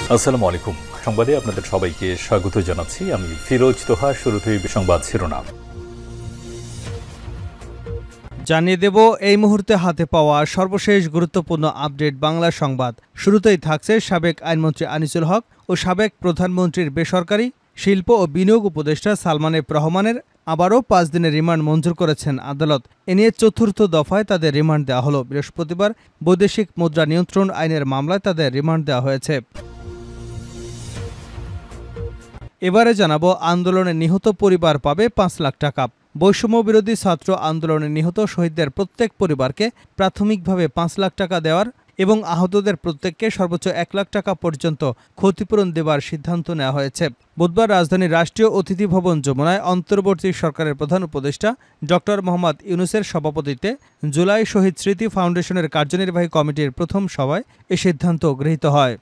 আসসালামু আলাইকুম। সংবাদে আপনাদের সবাইকে স্বাগত জানাচ্ছি। আমি ফিরোজ তোহা। শুরুতেই সংবাদ শিরোনাম জানিয়ে দেব এই মুহূর্তে হাতে পাওয়া সর্বশেষ গুরুত্বপূর্ণ আপডেট বাংলা সংবাদ। শুরুতেই থাকছে সাবেক আইনমন্ত্রী আনিসুল হক ও সাবেক প্রধানমন্ত্রীর বেসরকারি শিল্প ও বিনিয়োগ উপদেষ্টা সালমান এফ রহমানের আবারও 5 দিনের রিমান্ড মঞ্জুর করেছেন আদালত। এ নিয়ে চতুর্থ দফায় তাদের রিমান্ড দেওয়া হলো। বৃহস্পতিবার বৈদেশিক মুদ্রা নিয়ন্ত্রণ আইনের মামলায় তাদের রিমান্ড দেওয়া হয়েছে। এবারে জানাবো আন্দোলনে নিহত পরিবার পাবে 5 লাখ টাকা। বৈষম্য বিরোধী ছাত্র আন্দোলনে নিহত শহীদদের প্রত্যেক পরিবারকে প্রাথমিকভাবে 5 লাখ টাকা দেওয়ার এবং আহতদের প্রত্যেককে সর্বোচ্চ 1 লাখ টাকা পর্যন্ত ক্ষতিপূরণ দেওয়ার সিদ্ধান্ত নেওয়া হয়েছে। বুধবার রাজধানীর রাষ্ট্রীয় অতিথি ভবন যমুনায় অন্তর্বর্তী সরকারের প্রধান উপদেষ্টা ডক্টর মোহাম্মদ ইউনূসের সভাপতিত্বে জুলাই শহীদ স্মৃতি ফাউন্ডেশনের কার্যনির্বাহী কমিটির প্রথম সভায় এ সিদ্ধান্ত গৃহীত হয়।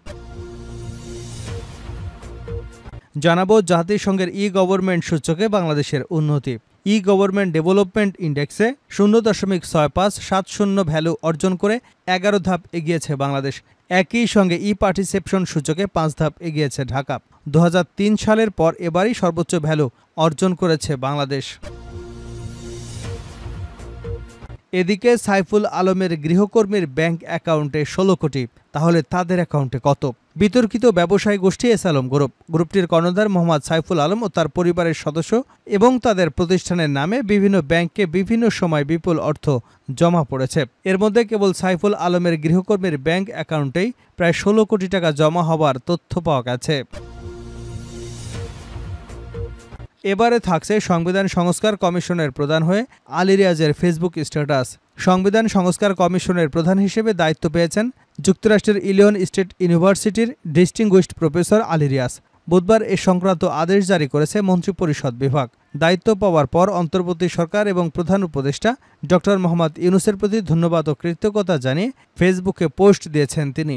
জানাবো জাতিসংঘের ই-গভর্নমেন্ট সূচকে বাংলাদেশের উন্নতি। ই-গভর্নমেন্ট ডেভেলপমেন্ট ইন্ডেক্সে 0.6570 ভ্যালু অর্জন করে 11 ধাপ এগিয়েছে বাংলাদেশ। একই সঙ্গে ই-পার্টিসিপেশন সূচকে 5 ধাপ এগিয়েছে ঢাকা। 2003 সালের পর এবারই সর্বোচ্চ ভ্যালু অর্জন করেছে বাংলাদেশ। এদিকে সাইফুল আলমের গৃহকর্মীর ব্যাংক অ্যাকাউন্টে 16 কোটি। তাহলে তাদের অ্যাকাউন্টে কত? বিতর্কিত ব্যবসায়ী গোষ্ঠী এস আলম গ্রুপটির কর্ণধার মোহাম্মদ সাইফুল আলম ও তার পরিবারের সদস্য এবং তাদের প্রতিষ্ঠানের নামে বিভিন্ন ব্যাংকে বিভিন্ন সময় বিপুল অর্থ জমা পড়েছে। এর মধ্যে কেবল সাইফুল আলমের গৃহকর্মীর ব্যাংক অ্যাকাউন্টেই প্রায় 16 কোটি টাকা জমা হওয়ার তথ্য পাওয়া গেছে। এবারে থাকছে সংবিধান সংস্কার কমিশনের প্রধান হয়ে আলী রিয়াজের ফেসবুক স্ট্যাটাস। সংবিধান সংস্কার কমিশনের প্রধান হিসেবে দায়িত্ব পেয়েছেন যুক্তরাষ্ট্রের ইলিয়ন স্টেট ইউনিভার্সিটির ডিস্টিংগুইশড প্রফেসর আলী রিয়াজ। বুধবার এ সংক্রান্ত আদেশ জারি করেছে মন্ত্রিপরিষদ বিভাগ। দায়িত্ব পাওয়ার পর অন্তর্বর্তী সরকার এবং প্রধান উপদেষ্টা ডক্টর মোহাম্মদ ইউনূসের প্রতি ধন্যবাদ ও কৃতজ্ঞতা জানিয়ে ফেসবুকে পোস্ট দিয়েছেন তিনি।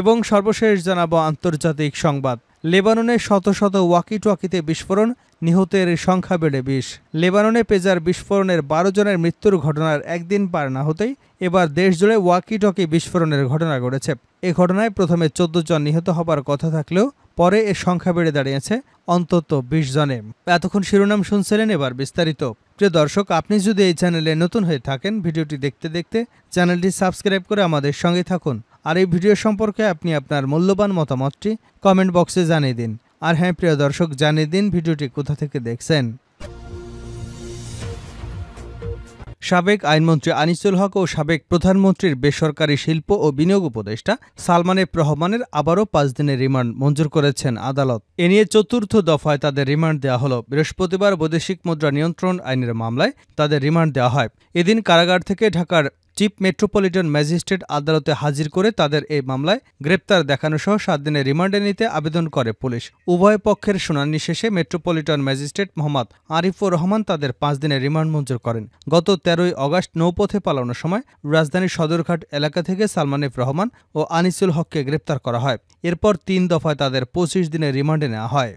এবং সর্বশেষ জানাবো আন্তর্জাতিক সংবাদ। লেবাননে শত শত ওয়াকি-টকিতে বিস্ফোরণ, নিহতের সংখ্যা বেড়ে 20। লেবাননে পেজার বিস্ফোরণের 12 জনের মৃত্যুর ঘটনার একদিন পার না হতেই এবার দেশজুড়ে ওয়াকি-টকি বিস্ফোরণের ঘটনা ঘটেছে। এ ঘটনায় প্রথমে 14 জন নিহত হবার কথা থাকলেও পরে এর সংখ্যা বেড়ে দাঁড়িয়েছে অন্তত 20 জনে। এতক্ষণ শিরোনাম শুনছিলেন, এবার বিস্তারিত। প্রিয় দর্শক, আপনি যদি এই চ্যানেলে নতুন হয়ে থাকেন, ভিডিওটি দেখতে দেখতে চ্যানেলটি সাবস্ক্রাইব করে আমাদের সঙ্গে থাকুন। আর এই ভিডিও সম্পর্কে আপনি আপনার মূল্যবান মতামতটি কমেন্ট বক্সে জানিয়ে দিন। আর হ্যাঁ প্রিয় দর্শক, জানিয়ে দিন ভিডিওটি কোথা থেকে দেখছেন। সাবেক আইনমন্ত্রী আনিসুল হক ও সাবেক প্রধানমন্ত্রীর বেসরকারি শিল্প ও বিনিয়োগ উপদেষ্টা সালমান এফ রহমানের আবারও 5 দিনের রিমান্ড মঞ্জুর করেছেন আদালত। এ নিয়ে চতুর্থ দফায় তাদের রিমান্ড দেওয়া হলো। বৃহস্পতিবার বৈদেশিক মুদ্রা নিয়ন্ত্রণ আইনের মামলায় তাদের রিমান্ড দেওয়া হয়। এদিন কারাগার থেকে ঢাকার চিফ মেট্রোপলিটন ম্যাজিস্ট্রেট আদালতে হাজির করে তাদের এই মামলায় গ্রেপ্তার দেখানো সহ 7 দিনের রিমান্ডে নিতে আবেদন করে পুলিশ। উভয় পক্ষের শুনানি শেষে মেট্রোপলিটন ম্যাজিস্ট্রেট মোহাম্মদ আরিফুর রহমান তাদের 5 দিনের রিমান্ড মঞ্জুর করেন। গত 13 আগস্ট নৌপথে পালানোর সময় রাজধানীর সদরঘাট এলাকা থেকে সালমান এফ রহমান ও আনিসুল হককে গ্রেপ্তার করা হয়। এরপর 3 দফায় তাদের 25 দিনের রিমান্ডে নেওয়া হয়।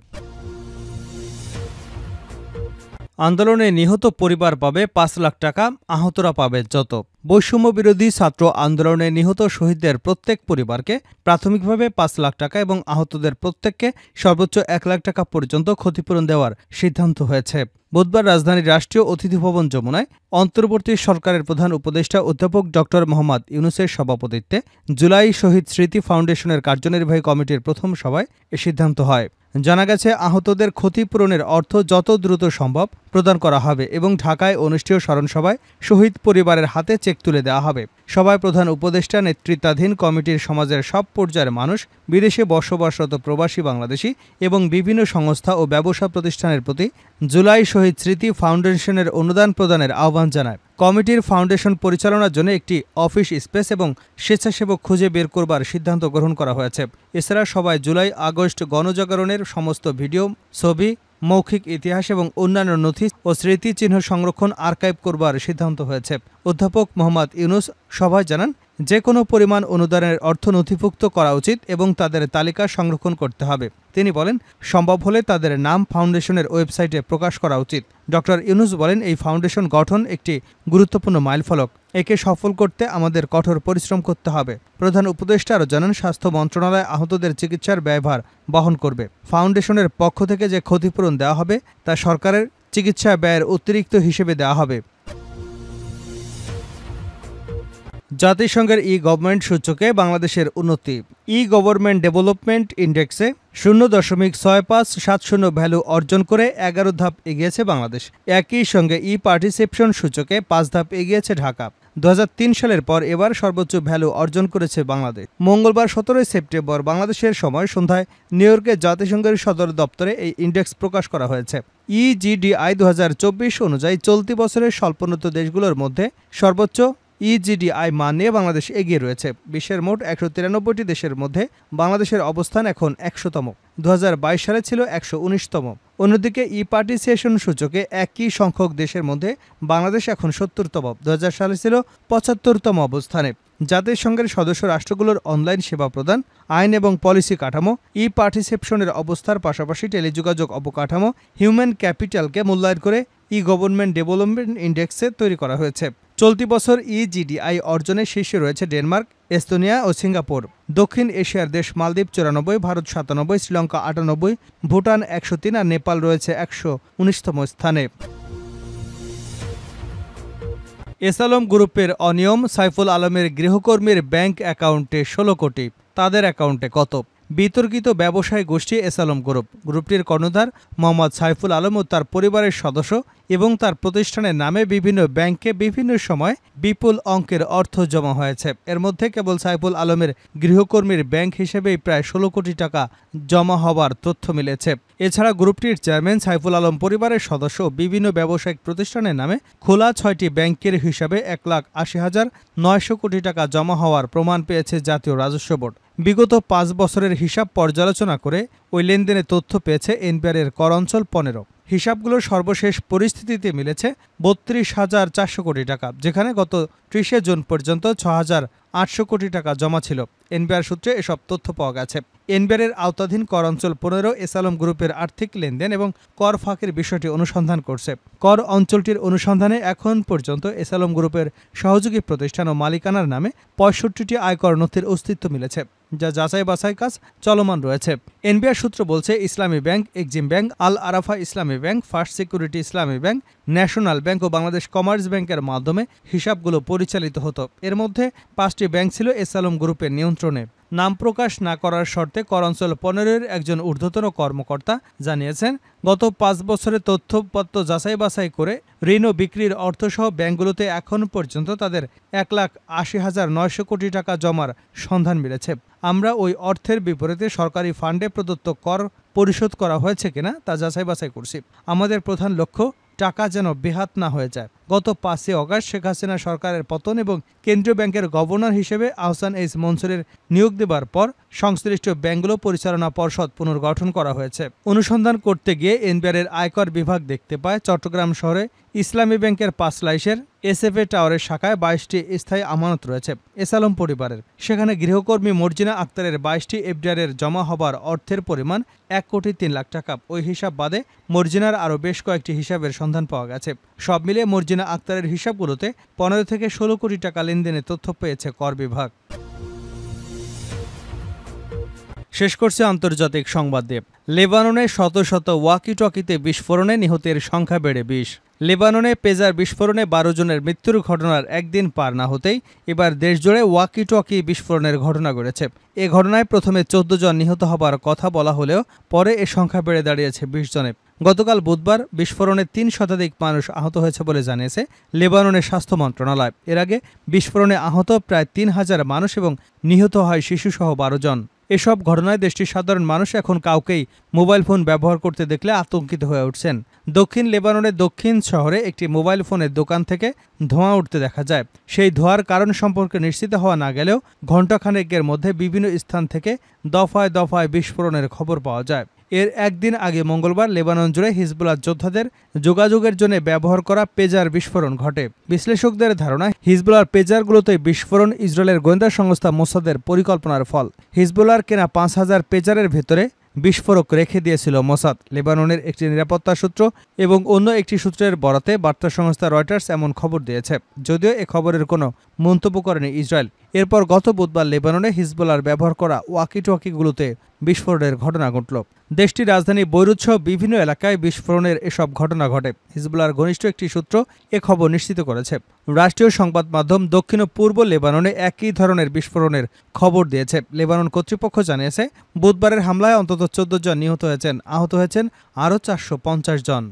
আন্দোলনে নিহত পরিবার পাবে 5 লাখ টাকা, আহতরা পাবে যত। বৈষম্য বিরোধী ছাত্র আন্দোলনে নিহত শহীদদের প্রত্যেক পরিবারকে প্রাথমিকভাবে 5 লাখ টাকা এবং আহতদের প্রত্যেককে সর্বোচ্চ 1 লাখ টাকা পর্যন্ত ক্ষতিপূরণ দেওয়ার সিদ্ধান্ত হয়েছে। বুধবার রাজধানীর রাষ্ট্রীয় অতিথি ভবন যমুনায় অন্তর্বর্তী সরকারের প্রধান উপদেষ্টা অধ্যাপক ডক্টর মোহাম্মদ ইউনূসের সভাপতিত্বে জুলাই শহীদ স্মৃতি ফাউন্ডেশনের কার্যনির্বাহী কমিটির প্রথম সভায় এ সিদ্ধান্ত হয়। জানা গেছে, আহতদের ক্ষতিপূরণের অর্থ যত দ্রুত সম্ভব প্রদান করা হবে এবং ঢাকায় অনুষ্ঠেয় স্মরণসভায় শহীদ পরিবারের হাতে চেক তুলে দেওয়া হবে। সভায় প্রধান উপদেষ্টা নেতৃত্বাধীন কমিটির সমাজের সব পর্যায়ের মানুষ, বিদেশে বসবাসরত প্রবাসী বাংলাদেশি এবং বিভিন্ন সংস্থা ও ব্যবসা প্রতিষ্ঠানের প্রতি জুলাই শহীদ স্মৃতি ফাউন্ডেশনের অনুদান প্রদানের আহ্বান জানায়। কমিটির ফাউন্ডেশন পরিচালনার জন্য একটি অফিস স্পেস এবং স্বেচ্ছাসেবক খুঁজে বের করবার সিদ্ধান্ত গ্রহণ করা হয়েছে। এছাড়া সবাই জুলাই আগস্ট গণজাগরণের সমস্ত ভিডিও, ছবি, মৌখিক ইতিহাস এবং অন্যান্য নথি ও স্মৃতিচিহ্ন সংরক্ষণ আর্কাইভ করবার সিদ্ধান্ত হয়েছে। অধ্যাপক মোহাম্মদ ইউনূস সভায় জানান, যে কোনো পরিমাণ অনুদানের অর্থ নথিভুক্ত করা উচিত এবং তাদের তালিকা সংরক্ষণ করতে হবে। তিনি বলেন, সম্ভব হলে তাদের নাম ফাউন্ডেশনের ওয়েবসাইটে প্রকাশ করা উচিত। ডক্টর ইউনূস বলেন, এই ফাউন্ডেশন গঠন একটি গুরুত্বপূর্ণ মাইলফলক। একে সফল করতে আমাদের কঠোর পরিশ্রম করতে হবে। প্রধান উপদেষ্টা আরও জানান, স্বাস্থ্য মন্ত্রণালয় আহতদের চিকিৎসার ব্যয়ভার বহন করবে। ফাউন্ডেশনের পক্ষ থেকে যে ক্ষতিপূরণ দেওয়া হবে তা সরকারের চিকিৎসা ব্যয়ের অতিরিক্ত হিসেবে দেওয়া হবে। জাতিসংঘের গভর্নমেন্ট সূচকে বাংলাদেশের উন্নতি। গভর্নমেন্ট ডেভেলপমেন্ট ইন্ডেক্সে 0.6570 ভ্যালু অর্জন করে 11 ধাপ এগিয়েছে বাংলাদেশ। একই সঙ্গে পার্টিসিপেশন সূচকে 5 ধাপ এগিয়েছে ঢাকা। 2003 সালের পর এবার সর্বোচ্চ ভ্যালু অর্জন করেছে বাংলাদেশ। মঙ্গলবার 17 সেপ্টেম্বর বাংলাদেশের সময় সন্ধ্যায় নিউ ইয়র্কে জাতিসংঘের সদর দপ্তরে এই ইন্ডেক্স প্রকাশ করা হয়েছে। EGDI 2024 অনুযায়ী চলতি বছরের স্বল্পোন্নত দেশগুলোর মধ্যে সর্বোচ্চ EGDI মান নিয়ে বাংলাদেশ এগিয়ে রয়েছে। বিশ্বের মোট 193টি দেশের মধ্যে বাংলাদেশের অবস্থান এখন 100তম। 2022 সালে ছিল 119তম। অন্যদিকে পার্টিসিপেশন সূচকে একই সংখ্যক দেশের মধ্যে বাংলাদেশ এখন 70তম। 2000 সালে ছিল 75তম অবস্থানে। জাতিসংঘের সদস্য রাষ্ট্রগুলোর অনলাইন সেবা প্রদান, আইন এবং পলিসি কাঠামো, পার্টিসিপেশনের অবস্থার পাশাপাশি টেলিযোগাযোগ অবকাঠামো, হিউম্যান ক্যাপিটালকে মূল্যায়ন করে গভর্নমেন্ট ডেভেলপমেন্ট ইন্ডেক্সে তৈরি করা হয়েছে। চলতি বছর EGDI অর্জনে শীর্ষে রয়েছে ডেনমার্ক, এস্তোনিয়া ও সিঙ্গাপুর। দক্ষিণ এশিয়ার দেশ মালদ্বীপ 94, ভারত 97, শ্রীলঙ্কা 98, ভুটান 103 আর নেপাল রয়েছে 119তম স্থানে। এসালম গ্রুপের অনিয়ম, সাইফুল আলমের গৃহকর্মীর ব্যাংক অ্যাকাউন্টে 16 কোটি। তাদের অ্যাকাউন্টে কত? বিতর্কিত ব্যবসায়ী গোষ্ঠী এসালম গ্রুপটির কর্ণধার মোহাম্মদ সাইফুল আলম ও তার পরিবারের সদস্য এবং তার প্রতিষ্ঠানের নামে বিভিন্ন ব্যাংকে বিভিন্ন সময় বিপুল অঙ্কের অর্থ জমা হয়েছে। এর মধ্যে কেবল সাইফুল আলমের গৃহকর্মীর ব্যাংক হিসেবেই প্রায় 16 কোটি টাকা জমা হওয়ার তথ্য মিলেছে। এছাড়া গ্রুপটির চেয়ারম্যান সাইফুল আলম পরিবারের সদস্য বিভিন্ন ব্যবসায়িক প্রতিষ্ঠানের নামে খোলা 6টি ব্যাংকের হিসাবে 1,80,900 কোটি টাকা জমা হওয়ার প্রমাণ পেয়েছে জাতীয় রাজস্ব বোর্ড। বিগত 5 বছরের হিসাব পর্যালোচনা করে ওই লেনদেনের তথ্য পেয়েছে এনবিআরের কর অঞ্চল 15। হিসাবগুলোর সর্বশেষ পরিস্থিতিতে মিলেছে 32,400 কোটি টাকা, যেখানে গত 30 জুন পর্যন্ত 6,800 কোটি টাকা জমা ছিল। এনবিআর সূত্রে এসব তথ্য পাওয়া গেছে। এনবিআরের আওতাধীন কর অঞ্চল 15 এসালম গ্রুপের আর্থিক লেনদেন এবং কর ফাঁকির বিষয়টি অনুসন্ধান করছে। কর অঞ্চলটির অনুসন্ধানে এখন পর্যন্ত এসালম গ্রুপের সহযোগী প্রতিষ্ঠান ও মালিকানার নামে 65টি আয়কর নথির অস্তিত্ব মিলেছে, যা যাচাই বাছাই কাজ চলমান রয়েছে। এনবিআর সূত্র বলছে, ইসলামী ব্যাংক, এক্সিম ব্যাংক, আল আরাফা ইসলামী ব্যাংক, ফার্স্ট সিকিউরিটি ইসলামী ব্যাংক, ন্যাশনাল ব্যাংক ও বাংলাদেশ কমার্স ব্যাংকের মাধ্যমে হিসাবগুলো পরিচালিত হতো। এর মধ্যে 5টি ব্যাংক ছিল এসালম গ্রুপের নিয়ন্ত্রণে। নাম প্রকাশ না করার শর্তে কর অঞ্চল 15-এর একজন ঊর্ধ্বতন কর্মকর্তা জানিয়েছেন, গত 5 বছরের তথ্যপত্র যাচাই বাছাই করে ঋণ ও বিক্রির অর্থসহ ব্যাংকগুলোতে এখন পর্যন্ত তাদের 1,80,900 কোটি টাকা জমার সন্ধান মিলেছে। আমরা ওই অর্থের বিপরীতে সরকারি ফান্ডে প্রদত্ত কর পরিশোধ করা হয়েছে কিনা তা যাচাই বাছাই করছি। আমাদের প্রধান লক্ষ্য টাকা যেন বেহাত না হয়ে যায়। গত 5 অগাস্ট শেখ হাসিনা সরকারের পতন এবং কেন্দ্রীয় ব্যাংকের গভর্নর হিসেবে আহসান এইচ মনসুরের নিয়োগ দেবার পর সংশ্লিষ্ট ব্যাংকগুলো পরিচালনা পর্ষদ পুনর্গঠন করা হয়েছে। অনুসন্ধান করতে গিয়ে এনবিআরের আয়কর বিভাগ দেখতে পায় চট্টগ্রাম শহরে ইসলামী ব্যাংকের 5 লাইসের এসএফএ টাওয়ারের শাখায় 22টি স্থায়ী আমানত রয়েছে এসালম পরিবারের। সেখানে গৃহকর্মী মর্জিনা আক্তারের 22টি এফডিআরের জমা হবার অর্থের পরিমাণ 1,03,00,000 টাকা। ওই হিসাব বাদে মর্জিনার আরও বেশ কয়েকটি হিসাবের সন্ধান পাওয়া গেছে। সব মিলিয়ে মর্জিনা আক্তারের হিসাবগুলোতে 15 থেকে 16 কোটি টাকা লেনদেনের তথ্য পেয়েছে কর বিভাগ। শেষ করছে আন্তর্জাতিক সংবাদ দিয়ে। লেবাননে শত শত ওয়াকি টকিতে বিস্ফোরণে নিহতের সংখ্যা বেড়ে 20। লেবাননে পেজার বিস্ফোরণে 12 জনের মৃত্যুর ঘটনার একদিন পার না হতেই এবার দেশজুড়ে ওয়াকি টকি বিস্ফোরণের ঘটনা ঘটেছে। এ ঘটনায় প্রথমে 14 জন নিহত হবার কথা বলা হলেও পরে এ সংখ্যা বেড়ে দাঁড়িয়েছে 20 জনে। গতকাল বুধবার বিস্ফোরণে 3 শতাধিক মানুষ আহত হয়েছে বলে জানিয়েছে লেবাননের স্বাস্থ্য মন্ত্রণালয়। এর আগে বিস্ফোরণে আহত প্রায় 3,000 মানুষ এবং নিহত হয় শিশুসহ 12 জন। এসব ঘটনায় দেশটির সাধারণ মানুষ এখন কাউকেই মোবাইল ফোন ব্যবহার করতে দেখলে আতঙ্কিত হয়ে উঠছেন। দক্ষিণ লেবাননের দক্ষিণ শহরে একটি মোবাইল ফোনের দোকান থেকে ধোঁয়া উঠতে দেখা যায়। সেই ধোঁয়ার কারণ সম্পর্কে নিশ্চিত হওয়া না গেলেও ঘণ্টাখানেকের মধ্যে বিভিন্ন স্থান থেকে দফায় দফায় বিস্ফোরণের খবর পাওয়া যায়। এর একদিন আগে মঙ্গলবার লেবানন জুড়ে হিজবুল্লাহ যোদ্ধাদের যোগাযোগের জন্য ব্যবহার করা পেজার বিস্ফোরণ ঘটে। বিশ্লেষকদের ধারণা, হিজবুল্লাহর পেজারগুলোতে বিস্ফোরণ ইসরায়েলের গোয়েন্দা সংস্থা মোসাদের পরিকল্পনার ফল। হিজবুল্লাহর কেনা ৫,০০০ পেজারের ভেতরে বিস্ফোরক রেখে দিয়েছিল মোসাদ। লেবাননের একটি নিরাপত্তা সূত্র এবং অন্য একটি সূত্রের বরাতে বার্তা সংস্থা রয়টার্স এমন খবর দিয়েছে, যদিও এ খবরের কোনো মন্তব্য করেনি ইসরায়েল। এরপর গত বুধবার লেবাননে হিজবুল্লাহর ব্যবহার করা ওয়াকিটওয়াকিগুলোতে বিস্ফোরণের ঘটনা ঘটল। দেশটির রাজধানী বৈরুত সহ বিভিন্ন এলাকায় বিস্ফোরণের এসব ঘটনা ঘটে। হিজবুল্লাহর ঘনিষ্ঠ একটি সূত্র এ খবর নিশ্চিত করেছে। রাষ্ট্রীয় সংবাদ মাধ্যম দক্ষিণ ও পূর্ব লেবাননে একই ধরনের বিস্ফোরণের খবর দিয়েছে। লেবানন কর্তৃপক্ষ জানিয়েছে, বুধবারের হামলায় অন্তত ১৪ জন নিহত হয়েছেন, আহত হয়েছেন আরও ৪৫০ জন।